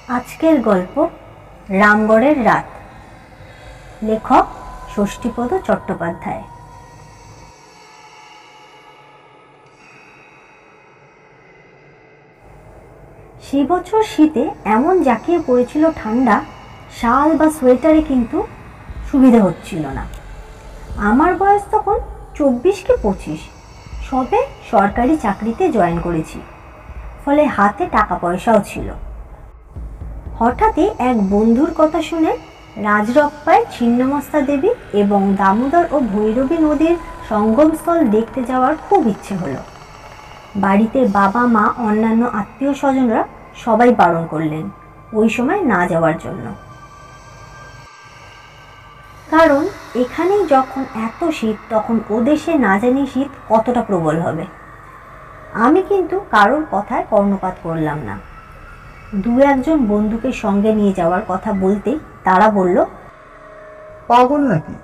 আজকের গল্প রামগড়ের রাত। লেখক ষষ্ঠীপদ চট্টোপাধ্যায়। সেই বছর শীতে এমন জাঁকিয়ে পড়েছিল ঠান্ডা, শাল বা সোয়েটারে কিন্তু সুবিধা হচ্ছিল না। আমার বয়স তখন 24 কি 25, সবে সরকারি চাকরিতে জয়েন করেছি, ফলে হাতে টাকা পয়সাও ছিল। হঠাৎই এক বন্ধুর কথা শুনে রাজরপ্পায় ছিন্নমস্তা দেবী এবং দামোদর ও ভৈরবী নদীর সঙ্গমস্থল দেখতে যাওয়ার খুব ইচ্ছে হলো। বাড়িতে বাবা মা অন্যান্য আত্মীয় স্বজনরা সবাই বারণ করলেন ওই সময় না যাওয়ার জন্য, কারণ এখানেই যখন এত শীত তখন ওদেশে না জানি শীত কতটা প্রবল হবে। আমি কিন্তু কারোর কথায় কর্ণপাত করলাম না। দু একজন বন্ধুকে সঙ্গে নিয়ে যাওয়ার কথা বলতেই তারা বলল, পাগল নাকি?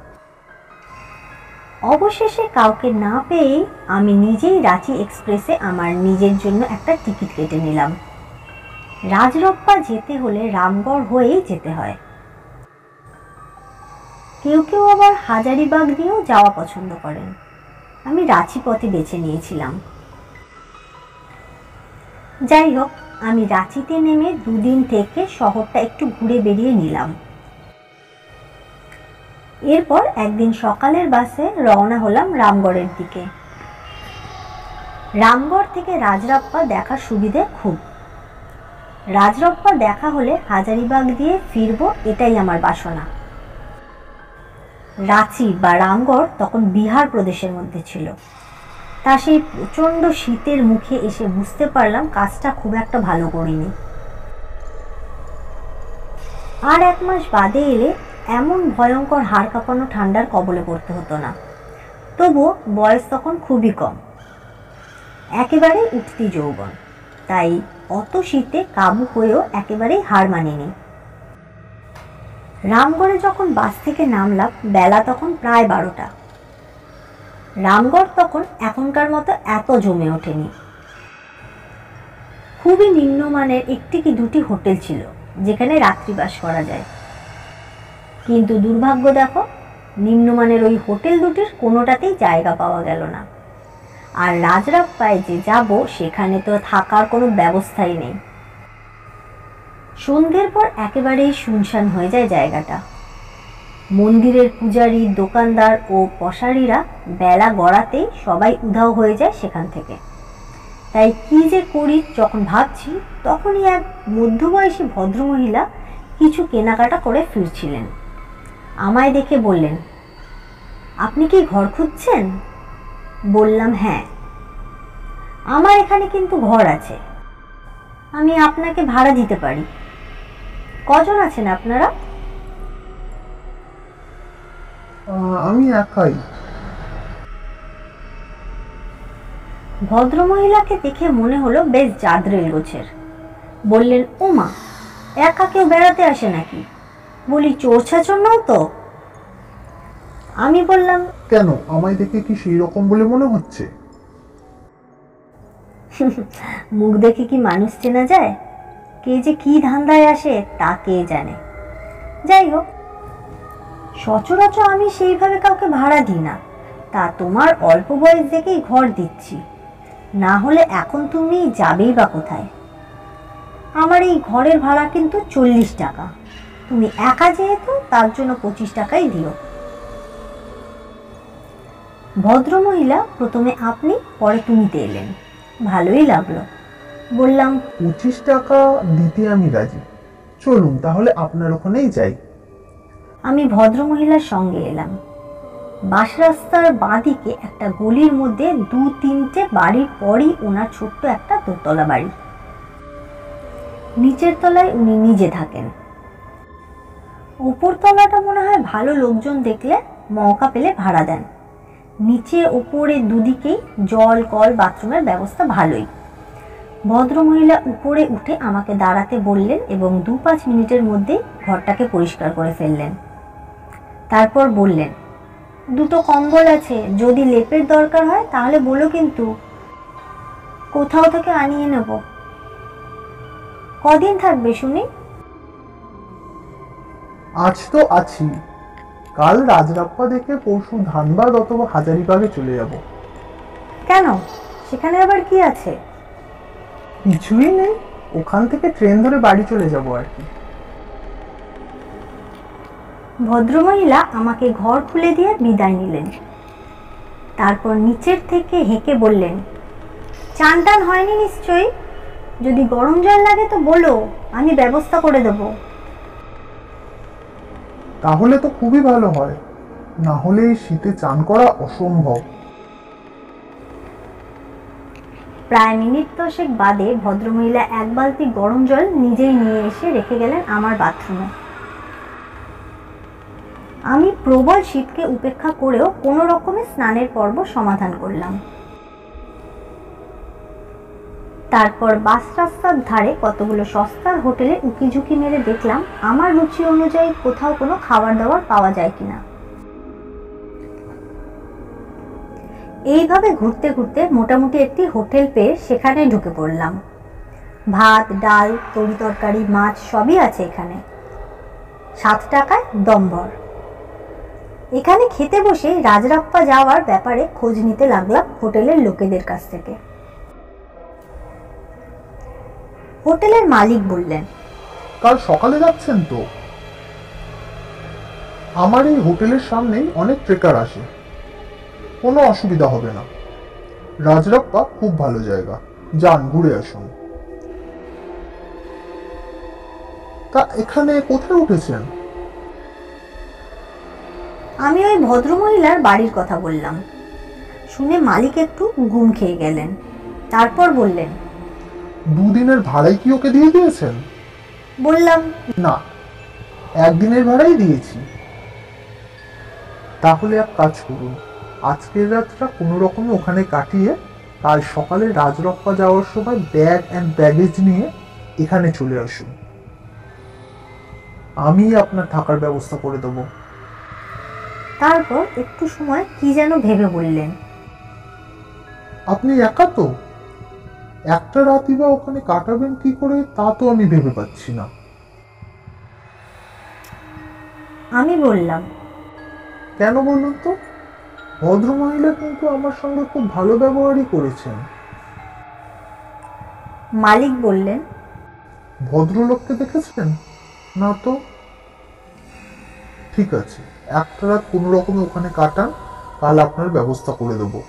অবশেষে কাউকে না পেয়েই আমি নিজেই রাঁচি এক্সপ্রেসে আমার নিজের জন্য একটা টিকিট কেটে নিলাম। রাজরপ্পা যেতে হলে রামগড় হয়েই যেতে হয়। কেউ কেউ আবার হাজারিবাগ নিয়েও যাওয়া পছন্দ করেন, আমি রাঁচি পথে বেছে নিয়েছিলাম। যাই হোক, আমি রাঁচিতে নেমে দুদিন থেকে শহরটা একটু ঘুরে বেরিয়ে নিলাম। এরপর একদিন সকালের বাসে রওনা হলাম রামগড়ের দিকে। রামগড় থেকে রাজরপ্পা দেখার সুবিধে খুব। রাজরপ্পা দেখা হলে হাজারিবাগ দিয়ে ফিরবো, এটাই আমার বাসনা। রাঁচি বা রামগড় তখন বিহার প্রদেশের মধ্যে ছিল। তা সেই প্রচণ্ড শীতের মুখে এসে বুঝতে পারলাম কাজটা খুব একটা ভালো করিনি। আর 1 মাস বাদে এলে এমন ভয়ঙ্কর হাড় কাঁপানো ঠান্ডার কবলে পড়তে হতো না। তবুও বয়স তখন খুবই কম, একেবারে উঠতি যৌবন, তাই অত শীতে কাবু হয়েও একেবারেই হার মানিনি। রামগড়ে যখন বাস থেকে নামলাম বেলা তখন প্রায় 12টা। রামগড় তখন এখনকার মতো এত জমে ওঠেনি। খুবই নিম্নমানের একটি কি দুটি হোটেল ছিল যেখানে রাত্রিবাস করা যায়, কিন্তু দুর্ভাগ্য দেখো, নিম্নমানের ওই হোটেল দুটির কোনোটাতেই জায়গা পাওয়া গেল না। আর রাজরপ্পায় যে যাব সেখানে তো থাকার কোনো ব্যবস্থাই নেই। সন্ধ্যের পর একেবারেই শুনশান হয়ে যায় জায়গাটা। মন্দিরের পূজারী, দোকানদার ও পশারিরা বেলা গড়াতেই সবাই উধাও হয়ে যায় সেখান থেকে। তাই কি যে করি যখন ভাবছি, তখনই এক মধ্যবয়সী ভদ্রমহিলা কিছু কেনাকাটা করে ফিরছিলেন। আমায় দেখে বললেন, আপনি কি ঘর খুঁজছেন? বললাম, হ্যাঁ, আমার এখানে কিন্তু ঘর আছে, আমি আপনাকে ভাড়া দিতে পারি। কজন আছেন আপনারা? আমি একাই। ভদ্রমহিলাকে দেখে মনে হলো বেশ জাদরেল গোছের। বললেন, ওমা, একা কেউ বেড়াতে আসে নাকি? বলি, চোর ছাচর নও তো? আমি বললাম, কেন, আমায় দেখে কি সেই রকম বলে মনে হচ্ছে? মুখ দেখে কি মানুষ চেনা যায়? কে যে কি ধান্দায় আসে তা কে জানে। যাই হোক, সচরাচর আমি সেইভাবে কাউকে ভাড়া দিই না। তা তোমার অল্প বয়স দেখেই ঘর দিচ্ছি, না হলে এখন তুমি যাবেই বা কোথায়? আমার এই ঘরের ভাড়া কিন্তু 40 টাকা। তুমি একা যেহেতু তার জন্য 25 টাকাই দিও। ভদ্রমহিলা প্রথমে আপনি পরে তুমিতে এলেন, ভালোই লাগলো। বললাম, 25 টাকা দিতে আমি রাজি। চলুন তাহলে আপনার ওখানেই যাই। আমি ভদ্রমহিলার সঙ্গে এলাম। বাস রাস্তার বাঁদিকে একটা গলির মধ্যে 2-3টে বাড়ির পরই ওনার ছোট্ট একটা দোতলা বাড়ি। নিচের তলায় উনি নিজে থাকেন। উপর তলাটা মনে হয় ভালো লোকজন দেখলে মৌকা পেলে ভাড়া দেন। নিচে উপরে দুদিকেই জল, কল, বাথরুমের ব্যবস্থা ভালোই। ভদ্রমহিলা উপরে উঠে আমাকে দাঁড়াতে বললেন এবং 2-5 মিনিটের মধ্যেই ঘরটাকে পরিষ্কার করে ফেললেন। তারপর বললেন, 2টো কম্বল আছে, যদি লেপের দরকার হয় তাহলে বলো, কিন্তু কোথাও থেকে আনিয়ে নেব। কদিন থাকবে শুনি? আজ তো আছি, কাল রাজরাপ্পা দেখে পরশু ধানবাদ অথবা হাজারিবাগে চলে যাব। কেন, সেখানে আবার কি আছে? কিছুই নেই, ওখান থেকে ট্রেন ধরে বাড়ি চলে যাব আর কি। ভদ্রমহিলা আমাকে ঘর খুলে দিয়ে বিদায় নিলেন। তারপর নিচের থেকে হেঁকে বললেন, চান টান হয়নি নিশ্চয়ই? যদি গরম জল লাগে তো বলো, আমি ব্যবস্থা করে দেব। তাহলে তো খুবই ভালো হয়, না হলে এই শীতে চান করা অসম্ভব। প্রায় মিনিট 10 বাদে ভদ্রমহিলা এক বালতি গরম জল নিজেই নিয়ে এসে রেখে গেলেন আমার বাথরুমে। আমি প্রবল শীতকে উপেক্ষা করেও কোনো রকমে স্নানের পর্ব সমাধান করলাম। তারপর বাস রাস্তার ধারে কতগুলো সস্তার হোটেলে উকিঝুঁকি মেরে দেখলাম আমার রুচি অনুযায়ী কোথাও কোনো খাবার দাবার পাওয়া যায় কিনা। এইভাবে ঘুরতে ঘুরতে মোটামুটি একটি হোটেল পেয়ে সেখানে ঢুকে পড়লাম। ভাত, ডাল, তরি তরকারি, মাছ সবই আছে এখানে। 7 টাকায় দমভর। এখানে খেতে বসে রাজরাপ্পা যাওয়ার ব্যাপারে খোঁজ নিতে লাগলাম হোটেলের লোকেদের কাছ থেকে। হোটেলের মালিক বললেন, কাল সকালে যাচ্ছেন তো? আমার এই হোটেলের সামনেই অনেক ট্রেকার আসে, কোনো অসুবিধা হবে না। রাজরাপ্পা খুব ভালো জায়গা, যান ঘুরে আসুন। তা এখানে কোথায় উঠেছেন? আমি ওই ভদ্রমহিলার বাড়ির কথা বললাম। শুনে মালিক একটু গুম খেয়ে গেলেন। তারপর বললেন, 2 দিনের ভাড়াই কি ওকে দিয়ে দিয়েছেন? বললাম, না, 1 দিনের ভাড়াই দিয়েছি। তাহলে এক কাজ করুন, আজকের রাতটা কোনো রকমে ওখানে কাটিয়ে কাল সকালে রাজরপ্পা যাওয়ার সময় ব্যাগ অ্যান্ড ব্যাগেজ নিয়ে এখানে চলে আসুন। আমি আপনার থাকার ব্যবস্থা করে দেবো। তারপর একটু সময় কি যেন ভেবে বললেন, আপনি একা তো, একটা রাতই বা ওখানে কাটাবেন কি করে তা তো আমি ভেবে পাচ্ছি না। আমি বললাম, কেন বলুন তো? ভদ্রমহিলা কিন্তু আমার সঙ্গে খুব ভালো ব্যবহারই করেছেন। মালিক বললেন, ভদ্রলোককে দেখেছেন? না তো। ঠিক আছে, একটা রাত কোনো রকমে ওখানে কাটান, কাল আপনার ব্যবস্থা করে দেবো।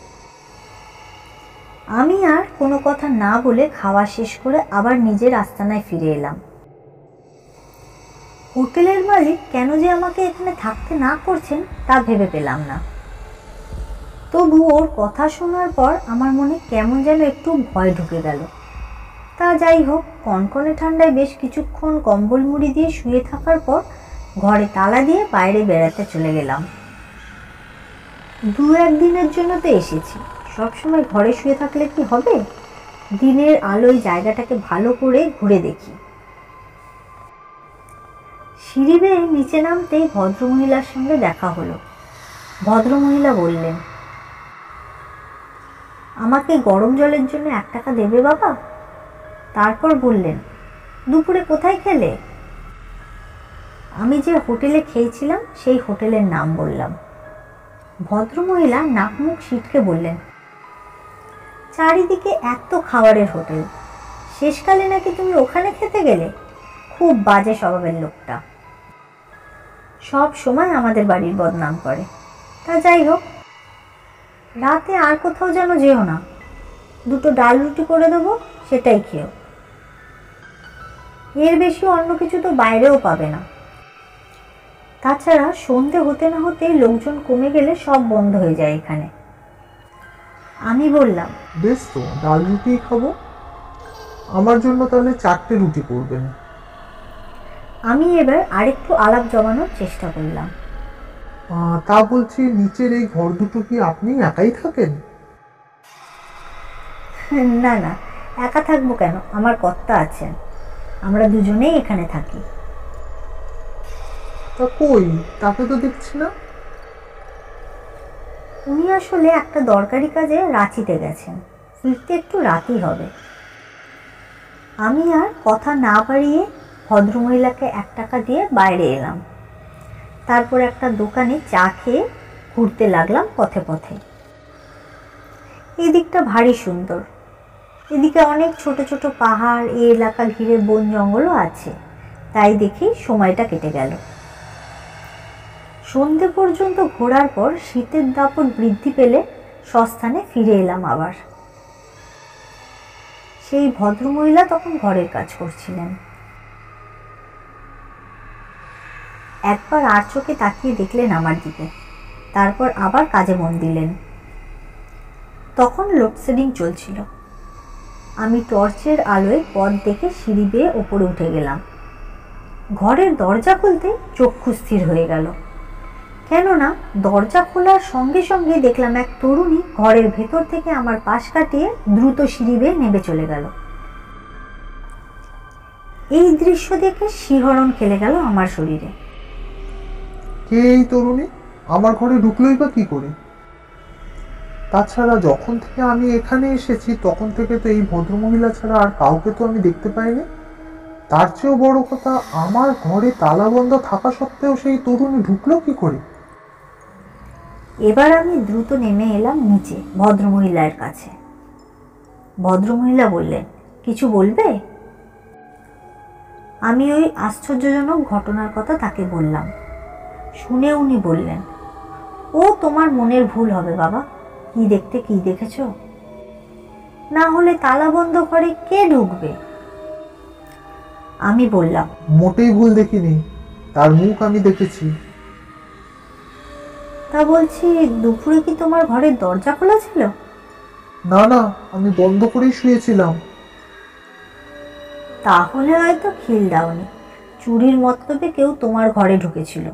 আমি আর কোনো কথা না বলে খাওয়া শেষ করে আবার নিজের আস্তানায় ফিরে এলাম। হোটেলের মালিক কেন যে আমাকে এখানে থাকতে না করছেন তা ভেবে পেলাম না। তবু ওর কথা শোনার পর আমার মনে কেমন যেন একটু ভয় ঢুকে গেল। তা যাই হোক, কনকনে ঠান্ডায় বেশ কিছুক্ষণ কম্বল মুড়ি দিয়ে শুয়ে থাকার পর ঘরে তালা দিয়ে বাইরে বেড়াতে চলে গেলাম। 2-1 দিনের জন্য তো এসেছি, সবসময় ঘরে শুয়ে থাকলে কি হবে? দিনের আলোয় জায়গাটাকে ভালো করে ঘুরে দেখি। সিঁড়ি বেয়ে নিচে নামতেই ভদ্রমহিলার সঙ্গে দেখা হলো। ভদ্রমহিলা বললেন, আমাকে গরম জলের জন্য 1 টাকা দেবে বাবা? তারপর বললেন, দুপুরে কোথায় খেলে? আমি যে হোটেলে খেয়েছিলাম সেই হোটেলের নাম বললাম। ভদ্রমহিলা নাক মুখ সিটকে বললেন, চারিদিকে এত খাবারের হোটেল, শেষকালে নাকি তুমি ওখানে খেতে গেলে? খুব বাজে স্বভাবের লোকটা, সব সময় আমাদের বাড়ির বদনাম করে। তা যাই হোক, রাতে আর কোথাও যেন যেও না, 2টো ডাল রুটি করে দেবো, সেটাই খেও। এর বেশি অন্য কিছু তো বাইরেও পাবে না। তাছাড়া সন্ধে হতে না হতেই লোকজন কমে গেলে সব বন্ধ হয়ে যায় এখানে। আমি বললাম, বেশ তো, ডাল রুটি খাবো। আমার জন্য তাহলে 4টে রুটি করবেন। আমি এবার আরেকটু আলাপ জমানোর চেষ্টা করলাম। তা বলছি, নিচের এই ঘর দুটো কি আপনি একাই থাকেন? না না, একা থাকবো কেন, আমার কর্তা আছেন, আমরা দুজনেই এখানে থাকি। তা কই, তাকে তো দেখছি না। উনি আসলে একটা দরকারি কাজে রাঁচিতে গেছেন, ফিরতে একটু রাতই হবে। আমি আর কথা না বাড়িয়ে ভদ্রমহিলাকে 1 টাকা দিয়ে বাইরে এলাম। তারপর একটা দোকানে চা খেয়ে ঘুরতে লাগলাম পথে পথে। এই দিকটা ভারী সুন্দর, এদিকে অনেক ছোট ছোট পাহাড়, এই এলাকা ঘিরে বন জঙ্গলও আছে, তাই দেখি সময়টা কেটে গেল। সন্ধে পর্যন্ত ঘোরার পর শীতের দাপট বৃদ্ধি পেলে সস্থানে ফিরে এলাম আবার। সেই ভদ্রমহিলা তখন ঘরের কাজ করছিলেন। একবার আর চোখে তাকিয়ে দেখলেন আমার দিকে, তারপর আবার কাজে মন দিলেন। তখন লোডশেডিং চলছিল। আমি টর্চের আলোয় পথ দেখে সিঁড়ি বেয়ে ওপরে উঠে গেলাম। ঘরের দরজা খুলতে চক্ষু স্থির হয়ে গেল, কেননা দরজা খোলার সঙ্গে সঙ্গে দেখলাম এক তরুণী ঘরের ভেতর থেকে আমার পাশ কাটিয়ে দ্রুত সিঁড়ি বেয়ে নেমে চলে গেল। এই দৃশ্য দেখে শিহরণ খেলে গেল আমার শরীরে। কে এই তরুণী? আমার ঘরে ঢুকলোই বা কি করে? তাছাড়া যখন থেকে আমি এখানে এসেছি তখন থেকে তো এই ভদ্রমহিলা ছাড়া আর কাউকে তো আমি দেখতে পাইনি। তার চেয়েও বড় কথা, আমার ঘরে তালাবন্ধ থাকা সত্ত্বেও সেই তরুণী ঢুকলো কি করে? এবার আমি দ্রুত নেমে এলাম নিচে ভদ্রমহিলার কাছে। ভদ্রমহিলা বললেন, কিছু বলবে? আমি ওই আশ্চর্যজনক ঘটনার কথা তাকে বললাম। শুনে উনি বললেন, ও তোমার মনের ভুল হবে বাবা, কি দেখতে কি দেখেছ? না হলে তালাবন্ধ ঘরে কে ঢুকবে? আমি বললাম, মোটেই ভুল দেখিনি, তার মুখ আমি দেখেছি। তা বলছি, দুপুরে কি তোমার ঘরের দরজা খোলা ছিল? না না, আমি বন্ধ করেই শুয়েছিলাম। তাহলে হয়তো খিল দাওনি, চুরির মতলবে কেউ তোমার ঘরে ঢুকেছিল,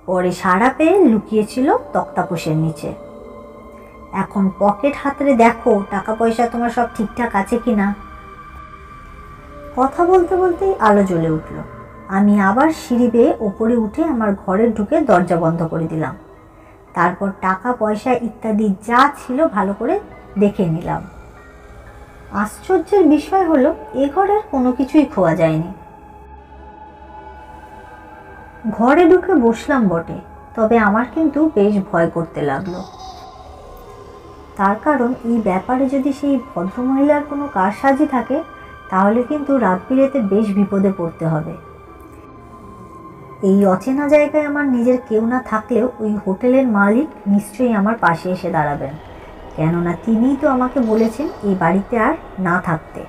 পরে সাড়া পেয়ে লুকিয়েছিল তক্তাপোষের নিচে। এখন পকেট হাতড়ে দেখো টাকা পয়সা তোমার সব ঠিকঠাক আছে কিনা। কথা বলতে বলতেই আলো জ্বলে উঠল। আমি আবার সিঁড়ি বেয়ে ওপরে উঠে আমার ঘরে ঢুকে দরজা বন্ধ করে দিলাম। তারপর টাকা পয়সা ইত্যাদি যা ছিল ভালো করে দেখে নিলাম। আশ্চর্যের বিষয় হলো, এ ঘরের কোনো কিছুই খোয়া যায়নি। ঘরে ঢুকে বসলাম বটে, তবে আমার কিন্তু বেশ ভয় করতে লাগলো। তার কারণ, এই ব্যাপারে যদি সেই ভদ্রমহিলার কোনো কারসাজি থাকে তাহলে কিন্তু রাত বিরেতে বেশ বিপদে পড়তে হবে। এই অচেনা জায়গায় আমার নিজের কেউ না থাকলেও ওই হোটেলের মালিক নিশ্চয়ই আমার পাশে এসে দাঁড়াবেন, কেননা তিনিই তো আমাকে বলেছেন এই বাড়িতে আর না থাকতে।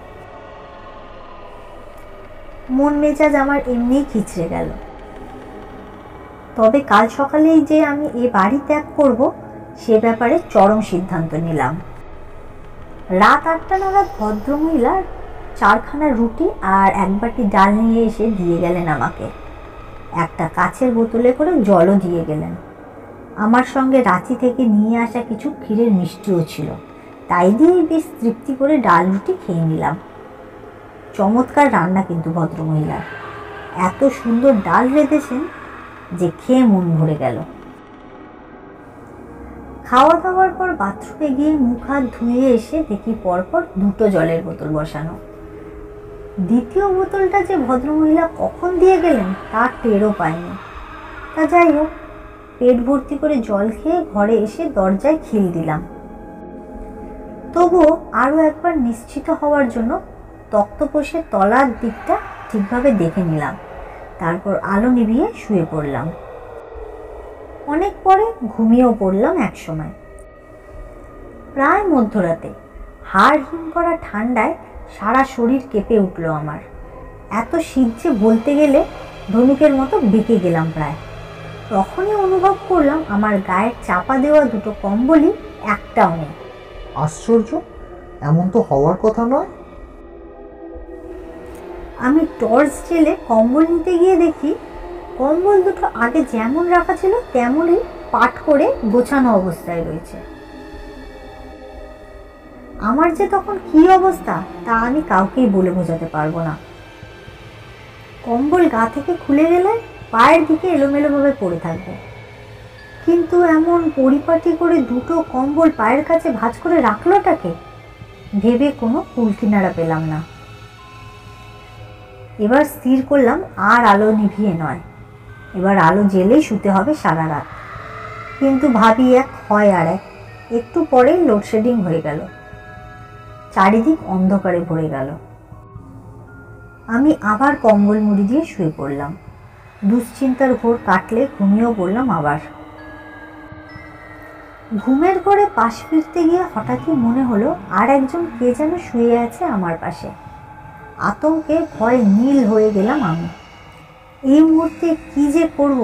মন মেজাজ আমার এমনিই খিচড়ে গেল। তবে কাল সকালেই যে আমি এ বাড়ি ত্যাগ করব সে ব্যাপারে চরম সিদ্ধান্ত নিলাম। রাত 8টা নাগাদ ভদ্রমহিলা 4খানা রুটি আর 1 বাটি ডাল নিয়ে এসে দিয়ে গেলেন আমাকে। একটা কাচের বোতলে করে জলও দিয়ে গেলেন। আমার সঙ্গে রাঁচি থেকে নিয়ে আসা কিছু ক্ষীরের মিষ্টিও ছিল, তাই দিয়েই বেশ তৃপ্তি করে ডাল রুটি খেয়ে নিলাম। চমৎকার রান্না কিন্তু ভদ্রমহিলার, এত সুন্দর ডাল রেঁধেছেন যে খেয়ে মন ভরে গেল। খাওয়া দাওয়ার পর বাথরুমে গিয়ে মুখ হাত ধুয়ে এসে দেখি পরপর 2টো জলের বোতল বসানো। দ্বিতীয় বোতলটা যে ভদ্রমহিলা কখন দিয়ে গেলেন তার টেরও পাইনি। তা যাই হোক, পেট ভর্তি করে জল খেয়ে ঘরে এসে দরজায় খিল দিলাম। তবুও আরও একবার নিশ্চিত হওয়ার জন্য তক্তপোষের তলার দিকটা ঠিকভাবে দেখে নিলাম। তারপর আলো নিভিয়ে শুয়ে পড়লাম। অনেক পরে ঘুমিয়েও পড়লাম একসময়। প্রায় মধ্যরাতে হাড় হিম করা ঠান্ডায় সারা শরীর কেঁপে উঠল আমার। এত শীত যে বলতে গেলে ধনুকের মতো বেঁকে গেলাম প্রায়। তখনই অনুভব করলাম আমার গায়ের চাপা দেওয়া 2টো কম্বলই একটাও নেই। আশ্চর্য, এমন তো হওয়ার কথা নয়। আমি টর্চ জেলে কম্বল নিতে গিয়ে দেখি কম্বল 2টো আগে যেমন রাখা ছিল তেমনই পাট করে গোছানো অবস্থায় রয়েছে। আমার যে তখন কি অবস্থা তা আমি কাউকেই বলে বোঝাতে পারবো না। কম্বল গা থেকে খুলে গেলে পায়ের দিকে এলোমেলোভাবে পড়ে থাকবে, কিন্তু এমন পরিপাটি করে 2টো কম্বল পায়ের কাছে ভাঁজ করে রাখলোটাকে ভেবে কোনো কুলকিনারা পেলাম না। এবার স্থির করলাম আর আলো নিভিয়ে নয়, এবার আলো জ্বেলেই শুতে হবে সারা রাত। কিন্তু ভাবি এক হয় আর এক। একটু পরেই লোডশেডিং হয়ে গেল, চারিদিক অন্ধকারে ভরে গেল। আমি আবার কম্বল মুড়ি দিয়ে শুয়ে পড়লাম। দুশ্চিন্তার ঘোর কাটলে ঘুমিয়েও পড়লাম আবার। ঘুমের ঘরে পাশ ফিরতে গিয়ে হঠাৎই মনে হলো আর একজন কে যেন শুয়ে আছে আমার পাশে। আতঙ্কে ভয়ে নীল হয়ে গেলাম আমি। এই মুহূর্তে কি যে করব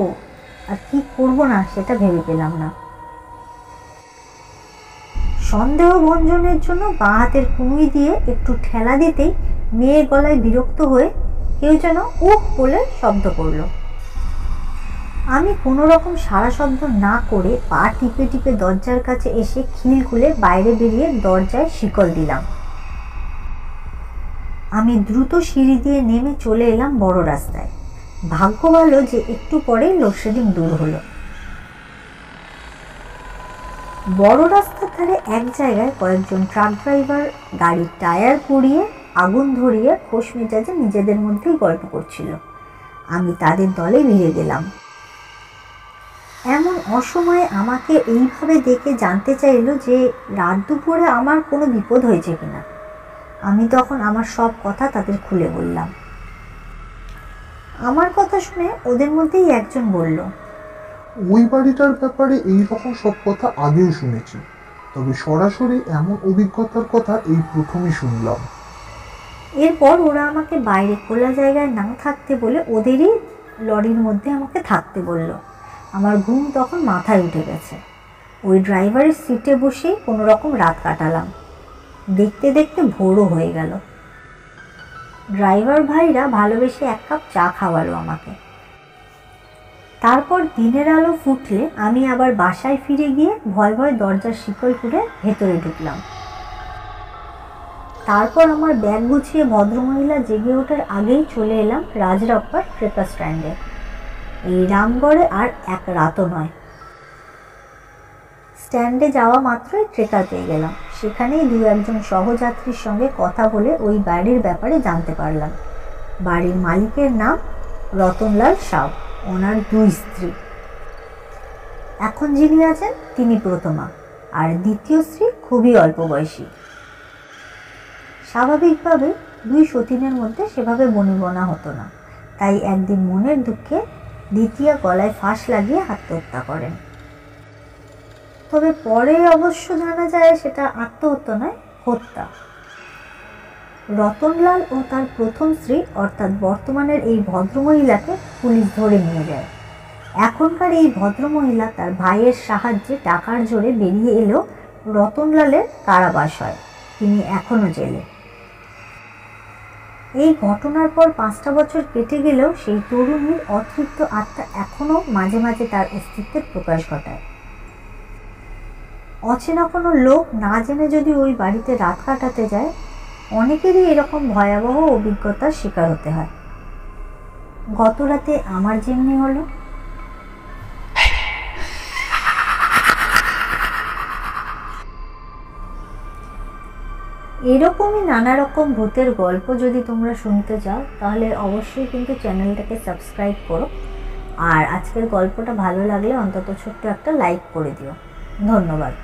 আর কি করব না সেটা ভেবে পেলাম না। সন্দেহ ভঞ্জনের জন্য বাঁ হাতের কনুই দিয়ে একটু ঠেলা দিতেই মেয়ের গলায় বিরক্ত হয়ে কেউ যেন উহ বলে শব্দ করলো। আমি কোনো রকম সারা শব্দ না করে পা টিপে টিপে দরজার কাছে এসে খিল খুলে বাইরে বেরিয়ে দরজায় শিকল দিলাম। আমি দ্রুত সিঁড়ি দিয়ে নেমে চলে এলাম বড় রাস্তায়। ভাগ্য ভালো যে একটু পরেই লোডশেডিং দূর হলো। বড় রাস্তার ধারে এক জায়গায় কয়েকজন ট্রাক ড্রাইভার গাড়ির টায়ার পুড়িয়ে আগুন ধরিয়ে খোশ মেজাজে নিজেদের মধ্যেই গল্প করছিল। আমি তাদের দলে ভিড়ে গেলাম। এমন অসময়ে আমাকে এইভাবে দেখে জানতে চাইলো যে রাত দুপুরে আমার কোনো বিপদ হয়েছে কিনা। আমি তখন আমার সব কথা তাদের খুলে বললাম। আমার কথা শুনে ওদের মধ্যেই একজন বলল, ওই বাড়িটার ব্যাপারে এইরকম সব কথা আগেও শুনেছি, তবে সরাসরি এমন অভিজ্ঞতার কথা এই প্রথমই শুনলাম। এরপর ওরা আমাকে বাইরে খোলা জায়গায় না থাকতে বলে ওদেরই লরির মধ্যে আমাকে থাকতে বলল। আমার ঘুম তখন মাথায় উঠে গেছে। ওই ড্রাইভারের সিটে বসেই কোনো রকম রাত কাটালাম। দেখতে দেখতে ভোরও হয়ে গেল। ড্রাইভার ভাইরা ভালোবেসে এক কাপ চা খাওয়ালো আমাকে। তারপর দিনের আলো ফুটলে আমি আবার বাসায় ফিরে গিয়ে ভয় ভয় দরজার শিকল খুলে ভেতরে ঢুকলাম। তারপর আমার ব্যাগ গুছিয়ে ভদ্রমহিলা জেগে ওঠার আগেই চলে এলাম রাজরাপ্পার ট্রেকার স্ট্যান্ডে। এই রামগড়ে আর এক রাতও নয়। স্ট্যান্ডে যাওয়া মাত্রই ট্রেকার পেয়ে গেলাম। সেখানেই দু একজন সহযাত্রীর সঙ্গে কথা বলে ওই বাড়ির ব্যাপারে জানতে পারলাম। বাড়ির মালিকের নাম রতনলাল সাউ, ওনার 2 স্ত্রী। এখন যিনি আছেন তিনি প্রথমা, আর দ্বিতীয় স্ত্রী খুবই অল্প বয়সী। স্বাভাবিকভাবে 2 সতীনের মধ্যে সেভাবে বনিবনা হতো না, তাই একদিন মনের দুঃখে দ্বিতীয় গলায় ফাঁস লাগিয়ে আত্মহত্যা করেন। তবে পরে অবশ্য জানা যায় সেটা আত্মহত্যা নয়, হত্যা। রতনলাল ও তার প্রথম স্ত্রী অর্থাৎ বর্তমানের এই ভদ্রমহিলাকে পুলিশ ধরে নিয়ে যায়। এখনকার এই ভদ্রমহিলা তার ভাইয়ের সাহায্যে টাকার জোরে বেরিয়ে এলেও রতনলালের কারাবাস হয়। তিনি এখনো জেলে। এই ঘটনার পর 5টা বছর কেটে গেলেও সেই তরুণীর অতৃপ্ত আত্মা এখনো মাঝে মাঝে তার অস্তিত্বের প্রকাশ ঘটায়। অচেনা কোনো লোক না জেনে যদি ওই বাড়িতে রাত কাটাতে যায়, অনেকেরই এরকম ভয়াবহ অভিজ্ঞতার শিকার হতে হয়। গত রাতে আমার যেমনি হলো। এরকমই নানা রকম ভূতের গল্প যদি তোমরা শুনতে চাও তাহলে অবশ্যই কিন্তু চ্যানেলটাকে সাবস্ক্রাইব করো। আর আজকের গল্পটা ভালো লাগলে অন্তত ছোট্ট একটা লাইক করে দিও। ধন্যবাদ।